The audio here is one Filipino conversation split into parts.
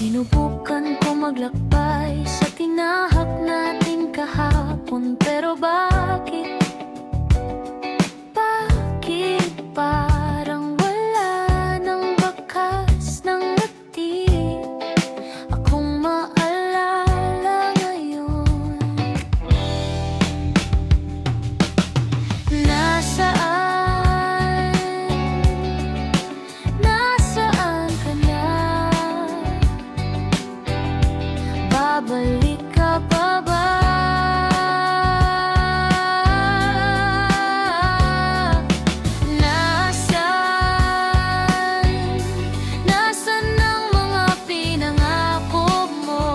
Sinubukan ko maglakbay sa tinahak natin kahapon. Pero bakit parang wala ng bakas ng ngiti akong maalala ngayon? Nasaan ka na? Babalik ka pa ba? Nasaan ang mga pinangako mo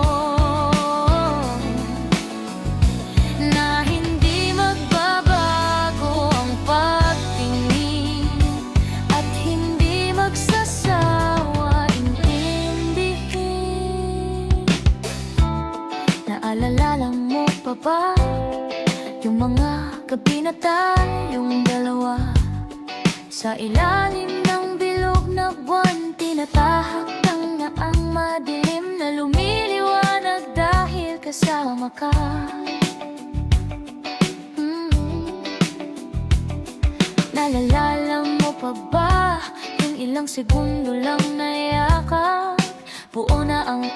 na hindi magbabago ang pagtingin at hindi magsasawa intindihin? Naalala mo pa ba yung mga gabi na tayong dalawa sa ilalim ng bilog na buwan? Tinatahak lang na ang madilim na lumiliwanag dahil kasama ka. Naalala mo pa ba yung ilang segundo lang na yakap? Buo na ang